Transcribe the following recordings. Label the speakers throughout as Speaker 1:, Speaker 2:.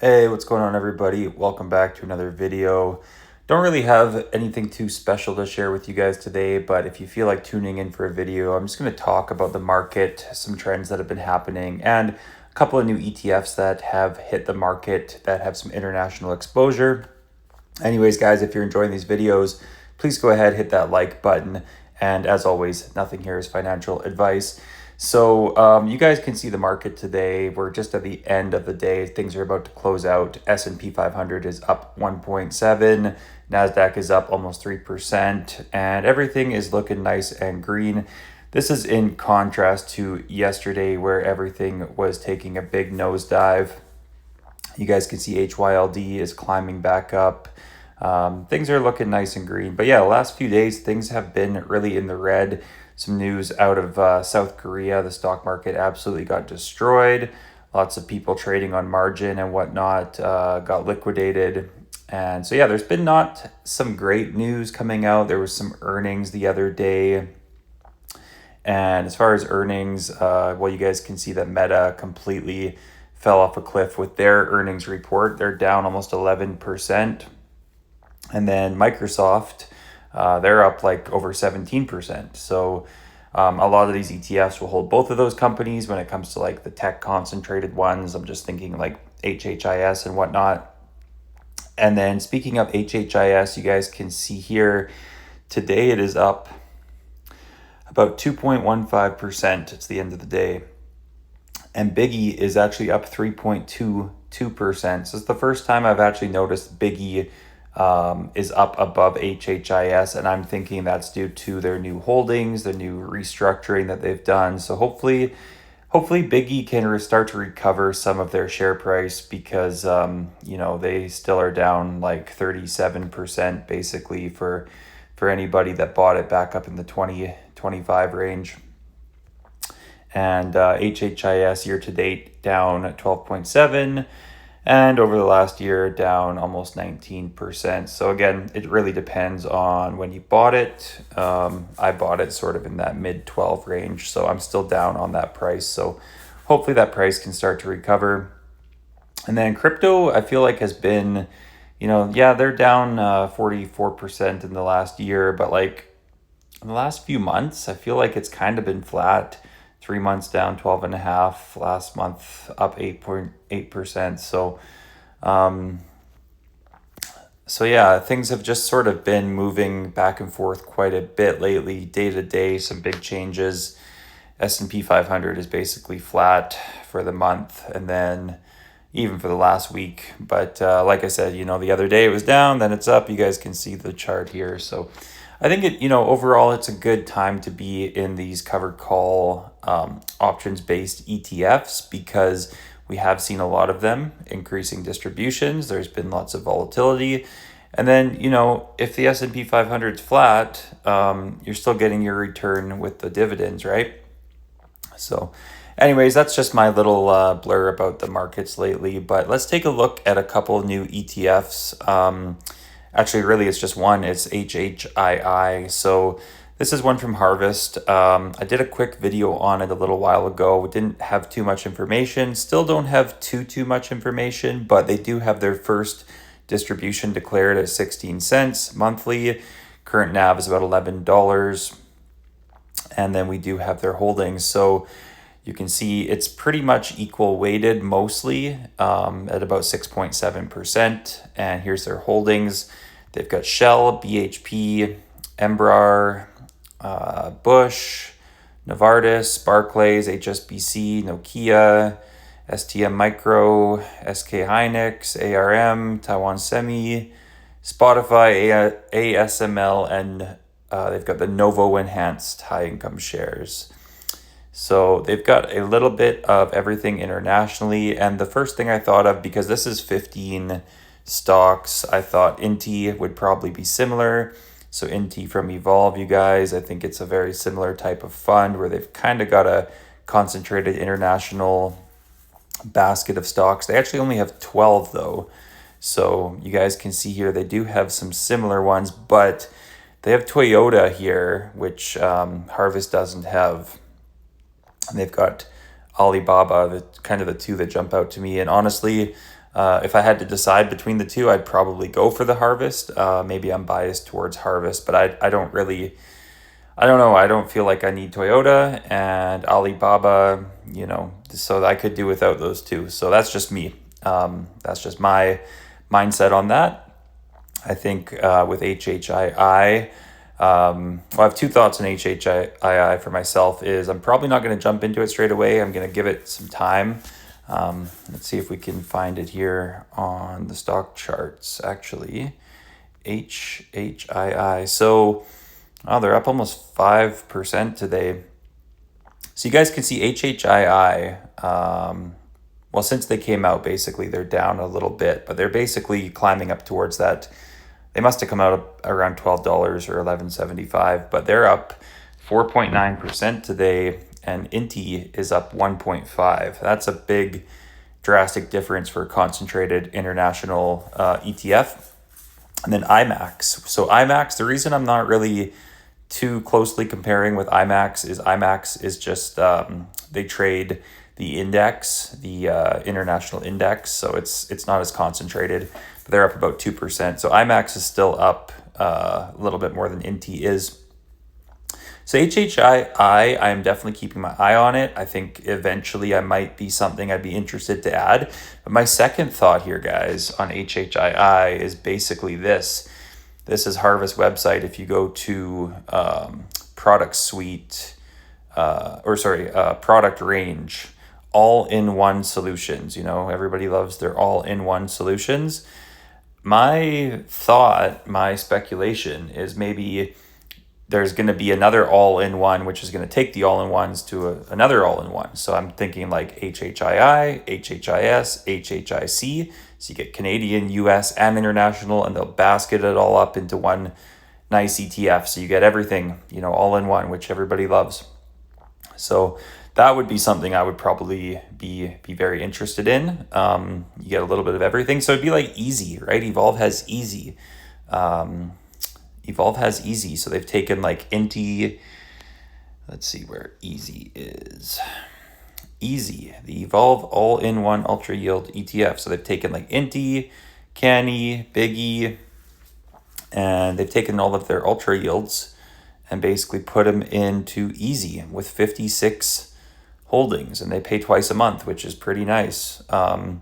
Speaker 1: Hey, what's going on, everybody? Welcome back to another video. Don't really have anything too special to share with you guys today, but if you feel like tuning in for a video, I'm just going to talk about the market, some trends that have been happening, and a couple of new ETFs that have hit the market that have some international exposure. Anyways, guys, if you're enjoying these videos, please go ahead, hit that like button. And as always, nothing here is financial advice. So you guys can see the market today. We're just at the end of the day. Things are about to close out. S&P 500 is up 1.7. NASDAQ is up almost 3%. And everything is looking nice and green. This is in contrast to yesterday where everything was taking a big nosedive. You guys can see HYLD is climbing back up. Things are looking nice and green. But yeah, the last few days, things have been really in the red. Some news out of South Korea. The stock market absolutely got destroyed. Lots of people trading on margin and whatnot got liquidated. And so, yeah, there's been not some great news coming out. There was some earnings the other day. And as far as earnings, well, you guys can see that Meta completely fell off a cliff with their earnings report. They're down almost 11%. And then Microsoft, they're up like over 17%. So a lot of these ETFs will hold both of those companies when it comes to like the tech concentrated ones. I'm just thinking like HHIS and whatnot. And then speaking of HHIS, you guys can see here today it is up about 2.15%. It's the end of the day. And Biggie is actually up 3.22%. So it's the first time I've actually noticed Biggie is up above HHIS, and I'm thinking that's due to their new holdings, the new restructuring that they've done. So hopefully Biggie can start to recover some of their share price because they still are down like 37% basically for anybody that bought it back up in the 20-25 range. And HHIS year to date down 12.7%. And over the last year, down almost 19%. So again, it really depends on when you bought it. I bought it sort of in that mid 12 range. So I'm still down on that price. So hopefully that price can start to recover. And then crypto, I feel like has been, they're down 44% in the last year. But like in the last few months, I feel like it's kind of been flat. 3 months down 12.5%, last month up 8.8%. So yeah, things have just sort of been moving back and forth quite a bit lately, day to day, some big changes. S&P 500 is basically flat for the month and then even for the last week. But like I said, the other day it was down, then it's up. You guys can see the chart here. So I think overall it's a good time to be in these covered call options-based ETFs because we have seen a lot of them increasing distributions. There's been lots of volatility. And then, if the S&P 500 is flat, you're still getting your return with the dividends, right? So anyways, that's just my little blur about the markets lately. But let's take a look at a couple of new ETFs. Actually, really, it's just one. It's HHII. So this is one from Harvest. I did a quick video on it a little while ago. We didn't have too much information. Still don't have too much information, but they do have their first distribution declared at 16 cents monthly. Current NAV is about $11. And then we do have their holdings. So you can see it's pretty much equal weighted mostly at about 6.7%. And here's their holdings. They've got Shell, BHP, Embrar, Bush, Novartis, Barclays, HSBC, Nokia, STM Micro, SK Hynix, ARM, Taiwan Semi, Spotify, ASML, and they've got the Novo Enhanced High Income Shares. So they've got a little bit of everything internationally. And the first thing I thought of, because this is 15 stocks, I thought Inti would probably be similar. So Inti from Evolve, you guys, I think it's a very similar type of fund where they've kind of got a concentrated international basket of stocks. They actually only have 12 though. So you guys can see here, they do have some similar ones, but they have Toyota here, which Harvest doesn't have. And they've got Alibaba, kind of the two that jump out to me. And honestly, If I had to decide between the two, I'd probably go for the Harvest. Maybe I'm biased towards Harvest, but I don't really, I don't know. I don't feel like I need Toyota and Alibaba, so I could do without those two. So that's just me. That's just my mindset on that. I think with HHII, I have two thoughts on HHII for myself. Is I'm probably not going to jump into it straight away. I'm going to give it some time. Let's see if we can find it here on the stock charts, actually. HHII. So, they're up almost 5% today. So you guys can see HHII, well, since they came out, basically, they're down a little bit, but they're basically climbing up towards that. They must have come out around $12 or $11.75, but they're up 4.9% today, and INTI is up 1.5. That's a big, drastic difference for a concentrated international ETF. And then IMAX. So IMAX, the reason I'm not really too closely comparing with IMAX is just they trade the index, the international index, so it's not as concentrated, but they're up about 2%. So IMAX is still up a little bit more than INTI is. So HHII, I am definitely keeping my eye on it. I think eventually I might be something I'd be interested to add. But my second thought here, guys, on HHII is basically this. This is Harvest website. If you go to product suite, product range, all-in-one solutions. Everybody loves their all-in-one solutions. My thought, my speculation is maybe there's going to be another all-in-one, which is going to take the all-in-ones to another all-in-one. So I'm thinking like HHII, HHIS, HHIC. So you get Canadian, US, and international, and they'll basket it all up into one nice ETF. So you get everything, all in one, which everybody loves. So that would be something I would probably be very interested in. You get a little bit of everything. So it'd be like easy, right? Evolve has easy. So they've taken like INTI. Let's see where easy is. Easy, the Evolve all-in-one ultra yield ETF. So they've taken like INTI, CANI, Biggie, and they've taken all of their ultra yields and basically put them into easy with 56 holdings, and they pay twice a month, which is pretty nice. So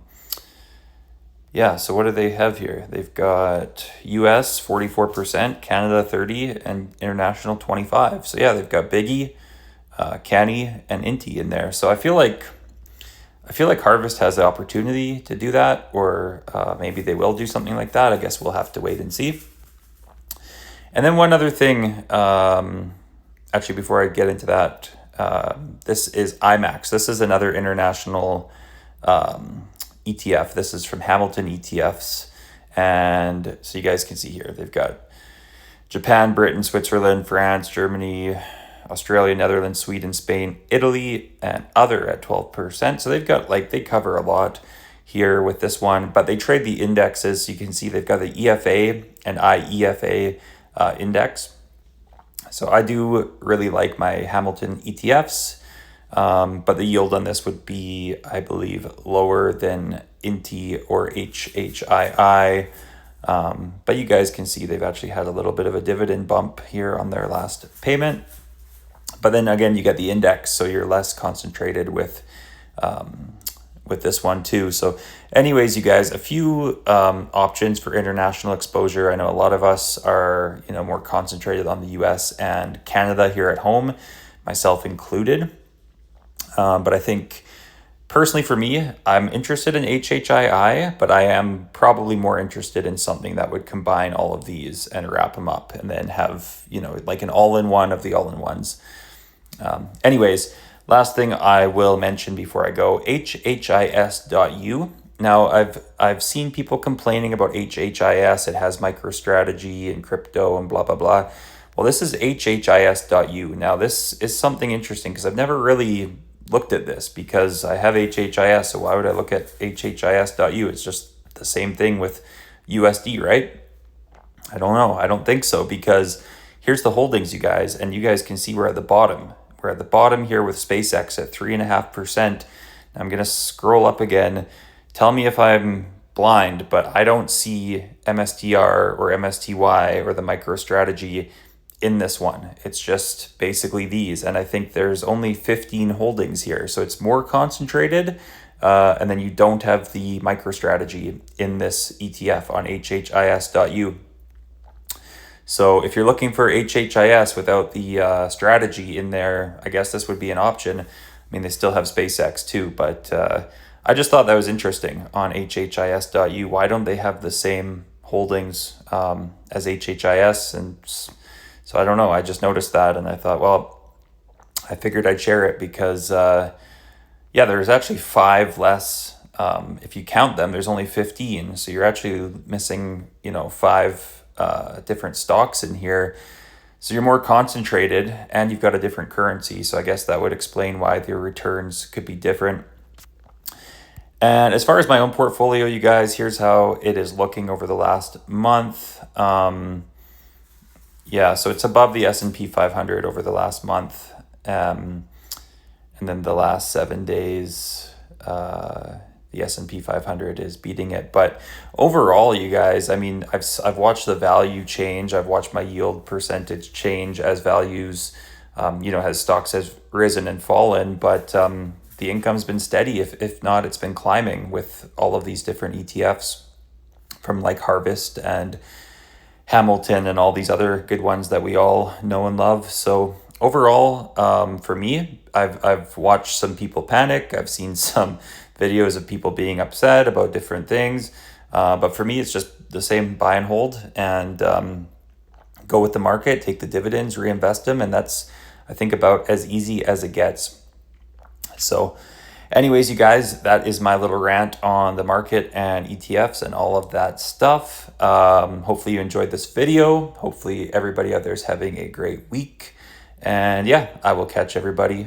Speaker 1: what do they have here? They've got US 44%, Canada 30%, and international 25%. So yeah, they've got Biggie, CANI, and INTI in there. So I feel like Harvest has the opportunity to do that, or maybe they will do something like that. I guess we'll have to wait and see. And then one other thing, actually, before I get into that, this is IMAX. This is another international ETF. This is from Hamilton ETFs. And so you guys can see here, they've got Japan, Britain, Switzerland, France, Germany, Australia, Netherlands, Sweden, Spain, Italy, and other at 12%. So they've got they cover a lot here with this one, but they trade the indexes. So you can see they've got the EFA and IEFA index. So I do really like my Hamilton ETFs, but the yield on this would be, I believe, lower than INTI or HHII. But you guys can see they've actually had a little bit of a dividend bump here on their last payment. But then again, you get the index, so you're less concentrated with this one too. So anyways, you guys, a few options for international exposure. I know a lot of us are, more concentrated on the US and Canada here at home, myself included. But I think personally for me, I'm interested in HHII, but I am probably more interested in something that would combine all of these and wrap them up and then have, like an all-in-one of the all-in-ones. Anyways, last thing I will mention before I go, HHIS.U. Now, I've seen people complaining about HHIS. It has MicroStrategy and crypto and blah, blah, blah. Well, this is HHIS.U. Now, this is something interesting because I've never really looked at this because I have HHIS. So why would I look at HHIS.U? It's just the same thing with USD, right? I don't know. I don't think so, because here's the holdings, you guys, and you guys can see we're at the bottom. We're at the bottom here with SpaceX at 3.5%. I'm going to scroll up again. Tell me if I'm blind, but I don't see MSTR or MSTY or the MicroStrategy in this one. It's just basically these. And I think there's only 15 holdings here. So it's more concentrated. And then you don't have the MicroStrategy in this ETF on HHIS.U. So if you're looking for HHIS without the strategy in there, I guess this would be an option. I mean, they still have SpaceX too, but I just thought that was interesting on HHIS.U. Why don't they have the same holdings as HHIS? And so I don't know. I just noticed that and I thought, well, I figured I'd share it because, yeah, there's actually 5 less. If you count them, there's only 15. So you're actually missing, 5 different stocks in here. So you're more concentrated and you've got a different currency. So I guess that would explain why your returns could be different. And as far as my own portfolio, you guys, here's how it is looking over the last month. Yeah, so it's above the S&P 500 over the last month. And then the last 7 days, the S&P 500 is beating it. But overall, you guys, I mean, I've watched the value change. I've watched my yield percentage change as values, as stocks has risen and fallen. But the income's been steady. If not, it's been climbing with all of these different ETFs from like Harvest and Hamilton and all these other good ones that we all know and love. So overall, for me, I've watched some people panic. I've seen some videos of people being upset about different things. But for me, it's just the same buy and hold and go with the market, take the dividends, reinvest them. And that's, I think, about as easy as it gets. So anyways, you guys, that is my little rant on the market and ETFs and all of that stuff. Hopefully you enjoyed this video. Hopefully everybody out there is having a great week. And yeah, I will catch everybody